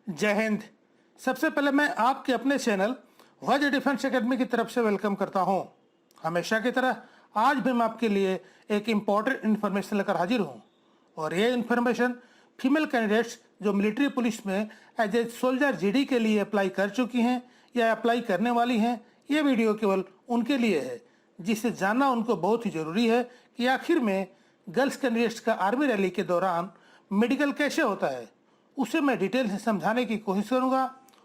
जय हिंद। सबसे पहले मैं आपके अपने चैनल वज्र डिफेंस एकेडमी की तरफ से वेलकम करता हूं। हमेशा की तरह आज भी मैं आपके लिए एक इम्पॉर्टेंट इन्फॉर्मेशन लेकर हाजिर हूं और ये इन्फॉर्मेशन फीमेल कैंडिडेट्स जो मिलिट्री पुलिस में एज ए सोल्जर जीडी के लिए अप्लाई कर चुकी हैं या अप्लाई करने वाली हैं, ये वीडियो केवल उनके लिए है जिसे जानना उनको बहुत ही ज़रूरी है कि आखिर में गर्ल्स कैंडिडेट्स का आर्मी रैली के दौरान मेडिकल कैसे होता है। उसे मैं डिटेल से समझाने की कोशिश करूंगा।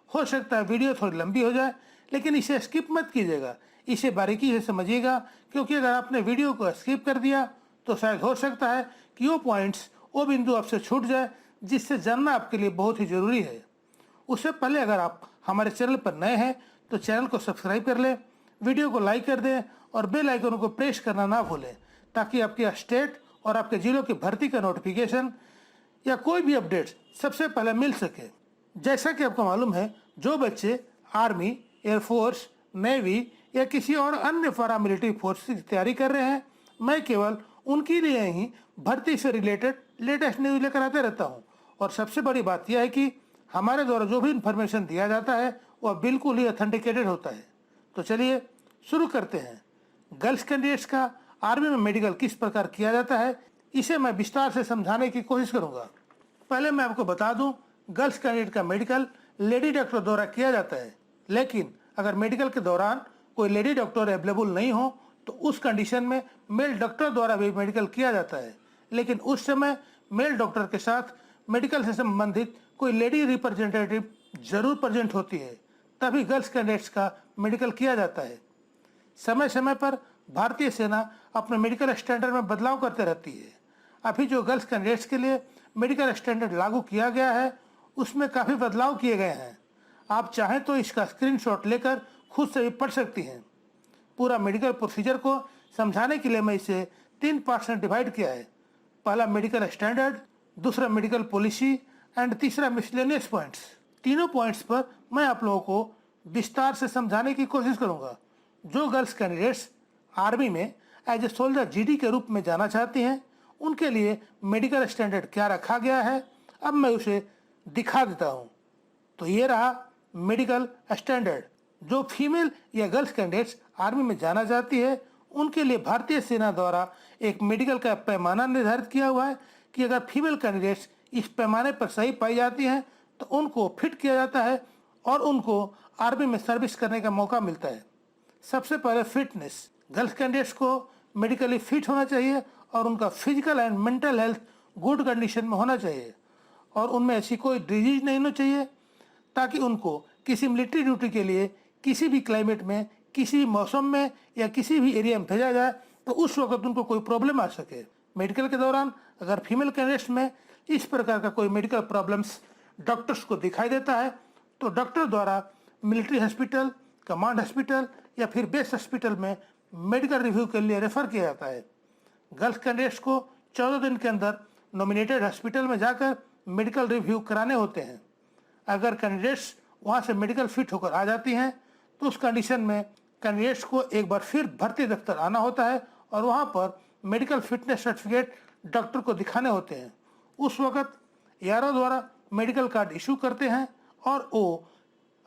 हो सकता है वीडियो थोड़ी लंबी हो जाए, लेकिन इसे स्किप मत कीजिएगा, इसे बारीकी से समझिएगा, क्योंकि अगर आपने वीडियो को स्किप कर दिया तो शायद हो सकता है कि वो पॉइंट्स, वो बिंदु आपसे छूट जाए जिससे जानना आपके लिए बहुत ही ज़रूरी है। उससे पहले अगर आप हमारे चैनल पर नए हैं तो चैनल को सब्सक्राइब कर लें, वीडियो को लाइक कर दें और बेल आइकन को प्रेस करना ना भूलें, ताकि आपके स्टेट और आपके जिलों की भर्ती का नोटिफिकेशन या कोई भी अपडेट सबसे पहले मिल सके। जैसा कि आपको मालूम है, जो बच्चे आर्मी, एयरफोर्स, नेवी या किसी और अन्य पैरामिलिट्री फोर्स की तैयारी कर रहे हैं, मैं केवल उनके लिए ही भर्ती से रिलेटेड लेटेस्ट न्यूज़ लेकर आते रहता हूं। और सबसे बड़ी बात यह है कि हमारे द्वारा जो भी इन्फॉर्मेशन दिया जाता है वह बिल्कुल ही ऑथेंटिकेटेड होता है। तो चलिए शुरू करते हैं। गर्ल्स कैंडिडेट्स का आर्मी में मेडिकल किस प्रकार किया जाता है, इसे मैं विस्तार से समझाने की कोशिश करूंगा। पहले मैं आपको बता दूं, गर्ल्स कैंडिडेट का मेडिकल लेडी डॉक्टर द्वारा किया जाता है, लेकिन अगर मेडिकल के दौरान कोई लेडी डॉक्टर अवेलेबल नहीं हो तो उस कंडीशन में मेल डॉक्टर द्वारा भी मेडिकल किया जाता है। लेकिन उस समय मेल डॉक्टर के साथ मेडिकल से संबंधित कोई लेडी रिप्रेजेंटेटिव जरूर प्रेजेंट होती है, तभी गर्ल्स कैंडिडेट्स का मेडिकल किया जाता है। समय समय पर भारतीय सेना अपने मेडिकल स्टैंडर्ड में बदलाव करते रहती है। अभी जो गर्ल्स कैंडिडेट्स के लिए मेडिकल स्टैंडर्ड लागू किया गया है उसमें काफ़ी बदलाव किए गए हैं। आप चाहें तो इसका स्क्रीनशॉट लेकर खुद से भी पढ़ सकती हैं। पूरा मेडिकल प्रोसीजर को समझाने के लिए मैं इसे 3 पार्ट्स में डिवाइड किया है। पहला मेडिकल स्टैंडर्ड, दूसरा मेडिकल पॉलिसी एंड तीसरा मिसलेनियस पॉइंट्स। तीनों पॉइंट्स पर मैं आप लोगों को विस्तार से समझाने की कोशिश करूंगा। जो गर्ल्स कैंडिडेट्स आर्मी में एज ए सोल्जर जीडी के रूप में जाना चाहती हैं, उनके लिए मेडिकल स्टैंडर्ड क्या रखा गया है, अब मैं उसे दिखा देता हूँ। तो ये रहा मेडिकल स्टैंडर्ड। जो फीमेल या गर्ल्स कैंडिडेट्स आर्मी में जाना चाहती है, उनके लिए भारतीय सेना द्वारा एक मेडिकल का पैमाना निर्धारित किया हुआ है कि अगर फीमेल कैंडिडेट्स इस पैमाने पर सही पाई जाती हैं तो उनको फिट किया जाता है और उनको आर्मी में सर्विस करने का मौका मिलता है। सबसे पहले फिटनेस। गर्ल्स कैंडिडेट्स को मेडिकली फिट होना चाहिए और उनका physical and mental health good condition में होना चाहिए और उनमें ऐसी कोई डिजीज नहीं होना चाहिए, ताकि उनको किसी मिलिट्री ड्यूटी के लिए किसी भी क्लाइमेट में, किसी भी मौसम में या किसी भी एरिया में भेजा जाए तो उस वक्त उनको कोई प्रॉब्लम आ सके। मेडिकल के दौरान अगर फीमेल कैंडिडेट्स में इस प्रकार का कोई मेडिकल प्रॉब्लम्स डॉक्टर्स को दिखाई देता है तो डॉक्टर द्वारा मिलिट्री हॉस्पिटल, कमांड हॉस्पिटल या फिर बेस हॉस्पिटल में मेडिकल रिव्यू के लिए रेफर किया जाता है। गर्ल्स कैंडिडेट्स को 14 दिन के अंदर नॉमिनेटेड हॉस्पिटल में जाकर मेडिकल रिव्यू कराने होते हैं। अगर कैंडिडेट्स वहां से मेडिकल फिट होकर आ जाती हैं तो उस कंडीशन में कैंडिडेट्स को एक बार फिर भर्ती दफ्तर आना होता है और वहां पर मेडिकल फिटनेस सर्टिफिकेट डॉक्टर को दिखाने होते हैं। उस वक्त एआरओ द्वारा मेडिकल कार्ड इशू करते हैं और वो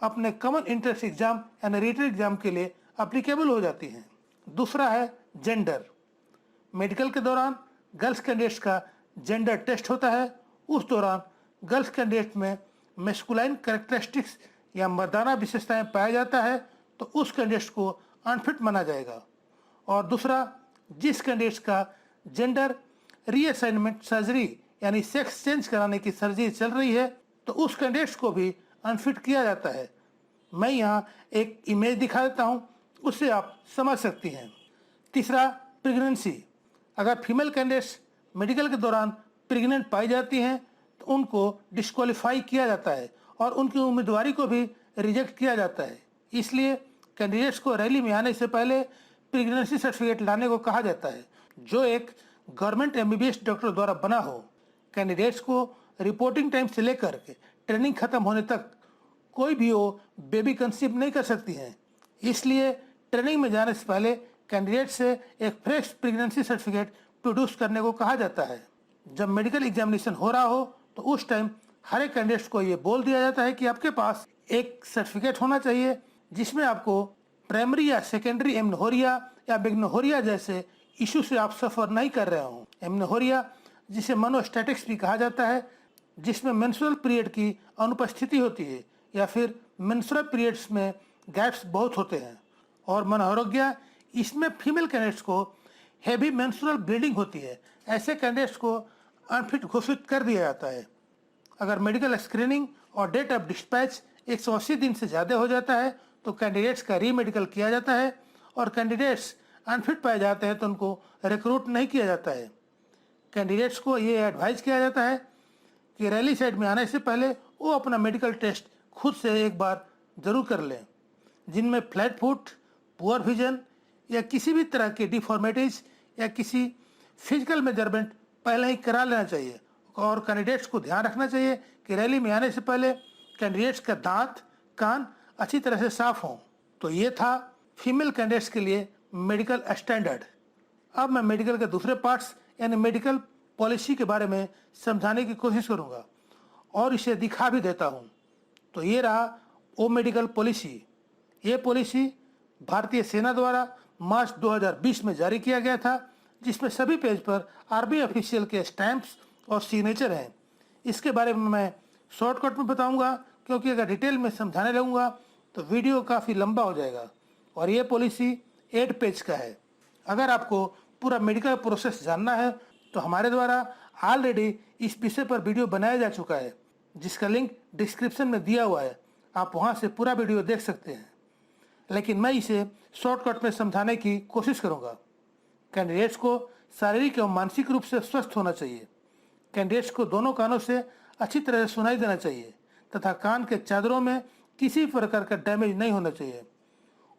अपने कॉमन एंट्रेंस एग्जाम यानी रिटन एग्जाम के लिए अप्लीकेबल हो जाती हैं। दूसरा है जेंडर। मेडिकल के दौरान गर्ल्स कैंडिडेट्स का जेंडर टेस्ट होता है। उस दौरान गर्ल्स कैंडिडेट में मेस्कुलाइन कैरेक्टरिस्टिक्स या मर्दाना विशेषताएं पाया जाता है तो उस कैंडिडेट्स को अनफिट माना जाएगा। और दूसरा, जिस कैंडिडेट्स का जेंडर रीअसाइनमेंट सर्जरी यानी सेक्स चेंज कराने की सर्जरी चल रही है तो उस कैंडिडेट्स को भी अनफिट किया जाता है। मैं यहाँ एक इमेज दिखा देता हूँ, उससे आप समझ सकती हैं। तीसरा, प्रेगनेंसी। अगर फीमेल कैंडिडेट्स मेडिकल के दौरान प्रेग्नेंट पाई जाती हैं तो उनको डिस्क्वालीफाई किया जाता है और उनकी उम्मीदवारी को भी रिजेक्ट किया जाता है। इसलिए कैंडिडेट्स को रैली में आने से पहले प्रेगनेंसी सर्टिफिकेट लाने को कहा जाता है, जो एक गवर्नमेंट एमबीबीएस डॉक्टर द्वारा बना हो। कैंडिडेट्स को रिपोर्टिंग टाइम से लेकर के ट्रेनिंग खत्म होने तक कोई भी वो बेबी कंसीव नहीं कर सकती हैं। इसलिए ट्रेनिंग में जाने से पहले कैंडिडेट से एक फ्रेश प्रेगनेंसी सर्टिफिकेट प्रोड्यूस करने को कहा जाता है। जब मेडिकल एग्जामिनेशन हो रहा हो तो उस टाइम हर एक कैंडिडेट्स को ये बोल दिया जाता है कि आपके पास एक सर्टिफिकेट होना चाहिए जिसमें आपको प्राइमरी या सेकेंडरी एमनोरिया या बिग्नोरिया जैसे इशू से आप सफ़र नहीं कर रहे हो। एमनोरिया जिसे मोनोस्टैटिक्स भी कहा जाता है, जिसमें मेंस्ट्रुअल पीरियड की अनुपस्थिति होती है या फिर मेंस्ट्रुअल पीरियड्स में गैप्स बहुत होते हैं। और मनोरोग्या, इसमें फीमेल कैंडिडेट्स को हैवी मेंस्ट्रुअल ब्लीडिंग होती है। ऐसे कैंडिडेट्स को अनफिट घोषित कर दिया जाता है। अगर मेडिकल स्क्रीनिंग और डेट ऑफ डिस्पैच 180 दिन से ज़्यादा हो जाता है तो कैंडिडेट्स का रीमेडिकल किया जाता है, और कैंडिडेट्स अनफिट पाए जाते हैं तो उनको रिक्रूट नहीं किया जाता है। कैंडिडेट्स को ये एडवाइज किया जाता है कि रैली साइड में आने से पहले वो अपना मेडिकल टेस्ट खुद से एक बार ज़रूर कर लें, जिनमें फ्लैट फुट, पुअर विजन या किसी भी तरह की डिफॉर्मिटीज़ या किसी फिजिकल मेजरमेंट पहले ही करा लेना चाहिए। और कैंडिडेट्स को ध्यान रखना चाहिए कि रैली में आने से पहले कैंडिडेट्स का दांत, कान अच्छी तरह से साफ हों। तो ये था फीमेल कैंडिडेट्स के लिए मेडिकल स्टैंडर्ड। अब मैं मेडिकल के दूसरे पार्ट्स यानी मेडिकल पॉलिसी के बारे में समझाने की कोशिश करूँगा और इसे दिखा भी देता हूँ। तो ये रहा वो मेडिकल पॉलिसी। ये पॉलिसी भारतीय सेना द्वारा मार्च 2020 में जारी किया गया था, जिसमें सभी पेज पर आर्मी ऑफिशियल के स्टैंप्स और सिग्नेचर हैं। इसके बारे में मैं शॉर्टकट में बताऊंगा, क्योंकि अगर डिटेल में समझाने लगूंगा तो वीडियो काफ़ी लंबा हो जाएगा। और ये पॉलिसी 8 पेज का है। अगर आपको पूरा मेडिकल प्रोसेस जानना है तो हमारे द्वारा ऑलरेडी इस विषय पर वीडियो बनाया जा चुका है, जिसका लिंक डिस्क्रिप्शन में दिया हुआ है। आप वहां से पूरा वीडियो देख सकते हैं, लेकिन मैं इसे शॉर्टकट में समझाने की कोशिश करूंगा। कैंडिडेट्स को शारीरिक एवं मानसिक रूप से स्वस्थ होना चाहिए। कैंडिडेट्स को दोनों कानों से अच्छी तरह से सुनाई देना चाहिए तथा कान के चादरों में किसी प्रकार का डैमेज नहीं होना चाहिए।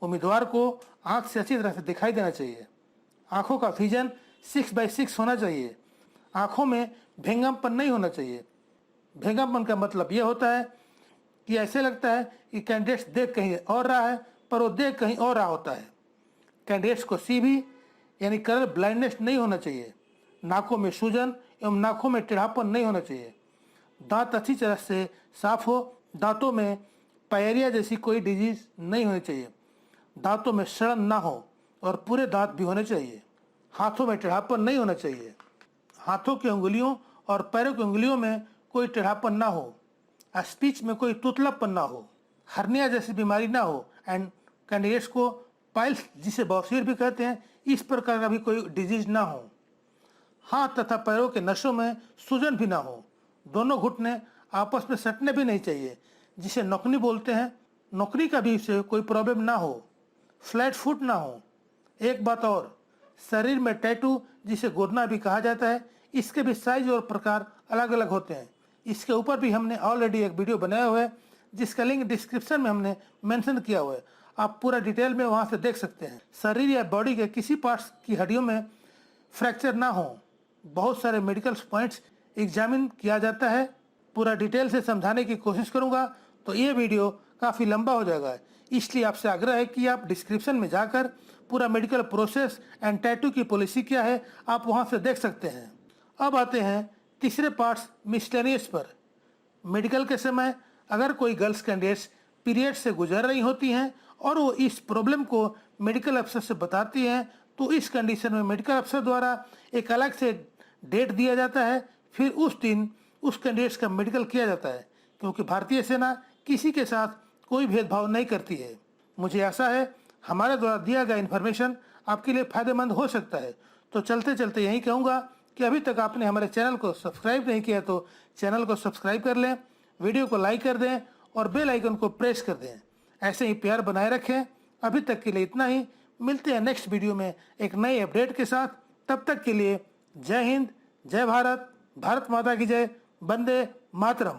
उम्मीदवार को आंख से अच्छी तरह से दिखाई देना चाहिए। आंखों का विजन 6/6 होना चाहिए। आंखों में भेंगमपन नहीं होना चाहिए। भेंगमपन का मतलब यह होता है कि ऐसे लगता है कि कैंडिडेट्स देख कहीं और रहा है पर वो देख कहीं और रहा होता है। कैंडिडेट्स को सीबी यानी कलर ब्लाइंडनेस नहीं होना चाहिए। नाकों में सूजन एवं नाकों में टेढ़ापन नहीं होना चाहिए। दांत अच्छी तरह से साफ हो। दांतों में पायरिया जैसी कोई डिजीज नहीं होनी चाहिए। दांतों में सड़न ना हो और पूरे दांत भी होने चाहिए। हाथों में टेढ़ापन नहीं होना चाहिए। हाथों की उंगलियों और पैरों की उंगलियों में कोई टेढ़ापन ना हो। स्पीच में कोई तुतलापन ना हो। हर्निया जैसी बीमारी ना हो। एंड कैंडिडेट्स को पाइल्स, जिसे बवासीर भी कहते हैं, इस प्रकार का भी कोई डिजीज ना हो। हाथ तथा पैरों के नसों में सूजन भी ना हो। दोनों घुटने आपस में सटने भी नहीं चाहिए, जिसे नौकनी बोलते हैं। नौकरी का भी से कोई प्रॉब्लम ना हो। फ्लैट फुट ना हो। एक बात और, शरीर में टैटू, जिसे गोदना भी कहा जाता है, इसके भी साइज और प्रकार अलग अलग होते हैं। इसके ऊपर भी हमने ऑलरेडी एक वीडियो बनाया हुआ है, जिसका लिंक डिस्क्रिप्शन में हमने मेंशन किया हुआ है। आप पूरा डिटेल में वहां से देख सकते हैं। शरीर या बॉडी के किसी पार्ट्स की हड्डियों में फ्रैक्चर ना हो। बहुत सारे मेडिकल पॉइंट्स एग्जामिन किया जाता है। पूरा डिटेल से समझाने की कोशिश करूंगा तो ये वीडियो काफ़ी लंबा हो जाएगा, इसलिए आपसे आग्रह है कि आप डिस्क्रिप्शन में जाकर पूरा मेडिकल प्रोसेस एंड टैटू की पॉलिसी क्या है आप वहां से देख सकते हैं। अब आते हैं तीसरे पार्ट्स मिसलेनियस पर। मेडिकल के समय अगर कोई गर्ल्स कैंडिडेट्स पीरियड से गुजर रही होती हैं और वो इस प्रॉब्लम को मेडिकल अफसर से बताती हैं तो इस कंडीशन में मेडिकल अफसर द्वारा एक अलग से डेट दिया जाता है। फिर उस दिन उस कैंडिडेट्स का मेडिकल किया जाता है, क्योंकि भारतीय सेना किसी के साथ कोई भेदभाव नहीं करती है। मुझे आशा है हमारे द्वारा दिया गया इन्फॉर्मेशन आपके लिए फ़ायदेमंद हो सकता है। तो चलते चलते यही कहूँगा कि अभी तक आपने हमारे चैनल को सब्सक्राइब नहीं किया तो चैनल को सब्सक्राइब कर लें, वीडियो को लाइक कर दें और बेल आइकन को प्रेस कर दें। ऐसे ही प्यार बनाए रखें। अभी तक के लिए इतना ही। मिलते हैं नेक्स्ट वीडियो में एक नई अपडेट के साथ। तब तक के लिए जय हिंद, जय भारत, भारत माता की जय, वंदे मातरम।